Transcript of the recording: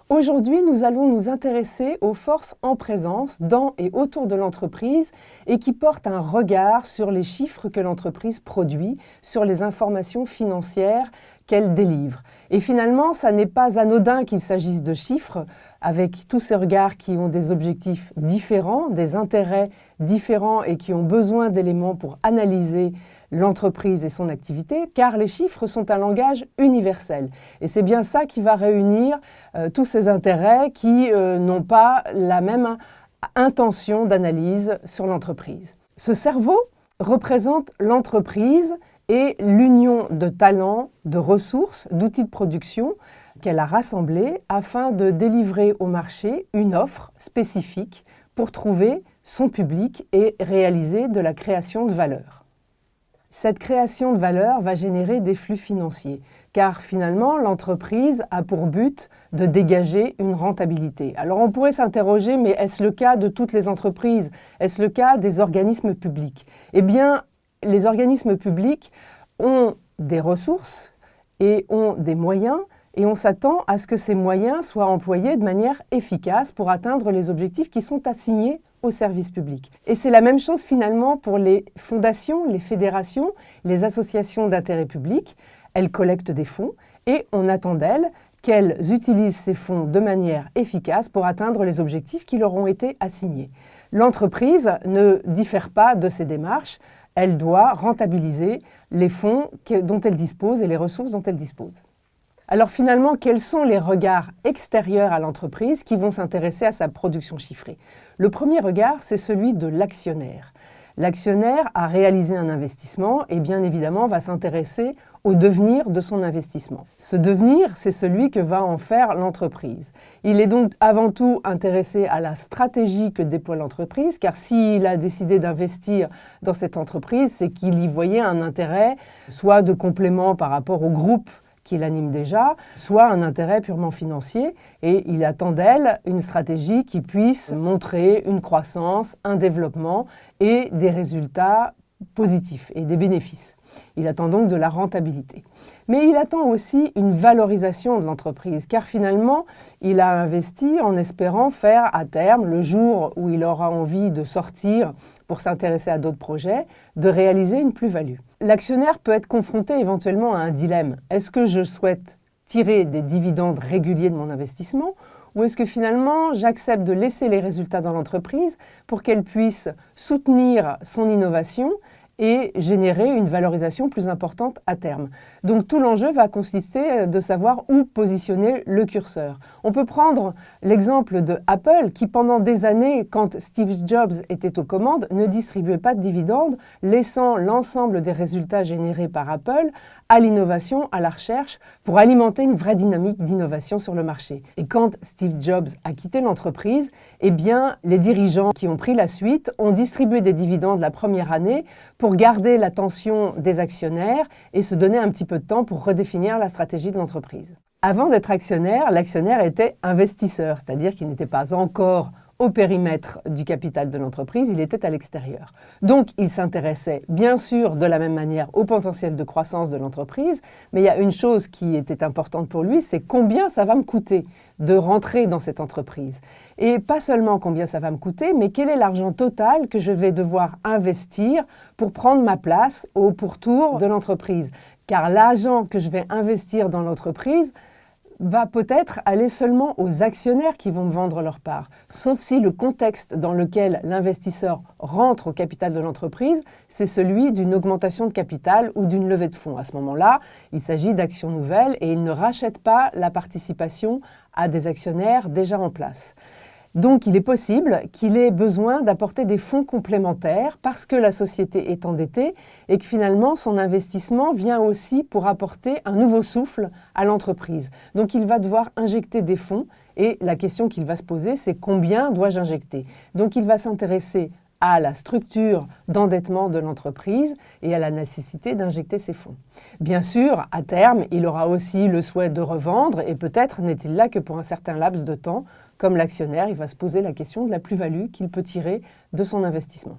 Aujourd'hui, nous allons nous intéresser aux forces en présence dans et autour de l'entreprise et qui portent un regard sur les chiffres que l'entreprise produit, sur les informations financières qu'elle délivre. Et finalement, ça n'est pas anodin qu'il s'agisse de chiffres, avec tous ces regards qui ont des objectifs différents, des intérêts différents et qui ont besoin d'éléments pour analyser l'entreprise et son activité, car les chiffres sont un langage universel. Et c'est bien ça qui va réunir tous ces intérêts qui n'ont pas la même intention d'analyse sur l'entreprise. Ce cerveau représente l'entreprise et l'union de talents, de ressources, d'outils de production qu'elle a rassemblés afin de délivrer au marché une offre spécifique pour trouver son public et réaliser de la création de valeur. Cette création de valeur va générer des flux financiers, car finalement, l'entreprise a pour but de dégager une rentabilité. Alors on pourrait s'interroger, mais est-ce le cas de toutes les entreprises? Est-ce le cas des organismes publics? Eh bien, les organismes publics ont des ressources et ont des moyens, et on s'attend à ce que ces moyens soient employés de manière efficace pour atteindre les objectifs qui sont assignés au service public. Et c'est la même chose finalement pour les fondations, les fédérations, les associations d'intérêt public. Elles collectent des fonds et on attend d'elles qu'elles utilisent ces fonds de manière efficace pour atteindre les objectifs qui leur ont été assignés. L'entreprise ne diffère pas de ces démarches. Elle doit rentabiliser les fonds dont elle dispose et les ressources dont elle dispose. Alors finalement, quels sont les regards extérieurs à l'entreprise qui vont s'intéresser à sa production chiffrée? Le premier regard, c'est celui de l'actionnaire. L'actionnaire a réalisé un investissement et bien évidemment va s'intéresser au devenir de son investissement. Ce devenir, c'est celui que va en faire l'entreprise. Il est donc avant tout intéressé à la stratégie que déploie l'entreprise, car s'il a décidé d'investir dans cette entreprise, c'est qu'il y voyait un intérêt, soit de complément par rapport au groupe qui l'anime déjà, soit un intérêt purement financier, et il attend d'elle une stratégie qui puisse montrer une croissance, un développement et des résultats positifs et des bénéfices. Il attend donc de la rentabilité. Mais il attend aussi une valorisation de l'entreprise, car finalement, il a investi en espérant faire à terme, le jour où il aura envie de sortir pour s'intéresser à d'autres projets, de réaliser une plus-value. L'actionnaire peut être confronté éventuellement à un dilemme. Est-ce que je souhaite tirer des dividendes réguliers de mon investissement ou est-ce que finalement j'accepte de laisser les résultats dans l'entreprise pour qu'elle puisse soutenir son innovation et générer une valorisation plus importante à terme. Donc tout l'enjeu va consister de savoir où positionner le curseur. On peut prendre l'exemple de Apple qui pendant des années, quand Steve Jobs était aux commandes, ne distribuait pas de dividendes, laissant l'ensemble des résultats générés par Apple à l'innovation, à la recherche, pour alimenter une vraie dynamique d'innovation sur le marché. Et quand Steve Jobs a quitté l'entreprise, eh bien les dirigeants qui ont pris la suite ont distribué des dividendes la première année pour garder l'attention des actionnaires et se donner un petit peu de temps pour redéfinir la stratégie de l'entreprise. Avant d'être actionnaire, l'actionnaire était investisseur, c'est-à-dire qu'il n'était pas encore au périmètre du capital de l'entreprise, il était à l'extérieur. Donc, il s'intéressait bien sûr de la même manière au potentiel de croissance de l'entreprise, mais il y a une chose qui était importante pour lui, c'est combien ça va me coûter de rentrer dans cette entreprise. Et pas seulement combien ça va me coûter, mais quel est l'argent total que je vais devoir investir pour prendre ma place au pourtour de l'entreprise. Car l'argent que je vais investir dans l'entreprise va peut-être aller seulement aux actionnaires qui vont me vendre leur part, sauf si le contexte dans lequel l'investisseur rentre au capital de l'entreprise, c'est celui d'une augmentation de capital ou d'une levée de fonds. À ce moment-là, il s'agit d'actions nouvelles et il ne rachète pas la participation à des actionnaires déjà en place. Donc il est possible qu'il ait besoin d'apporter des fonds complémentaires parce que la société est endettée et que finalement son investissement vient aussi pour apporter un nouveau souffle à l'entreprise. Donc il va devoir injecter des fonds et la question qu'il va se poser, c'est combien dois-je injecter? Donc il va s'intéresser à la structure d'endettement de l'entreprise et à la nécessité d'injecter ces fonds. Bien sûr, à terme, il aura aussi le souhait de revendre et peut-être n'est-il là que pour un certain laps de temps. Comme l'actionnaire, il va se poser la question de la plus-value qu'il peut tirer de son investissement.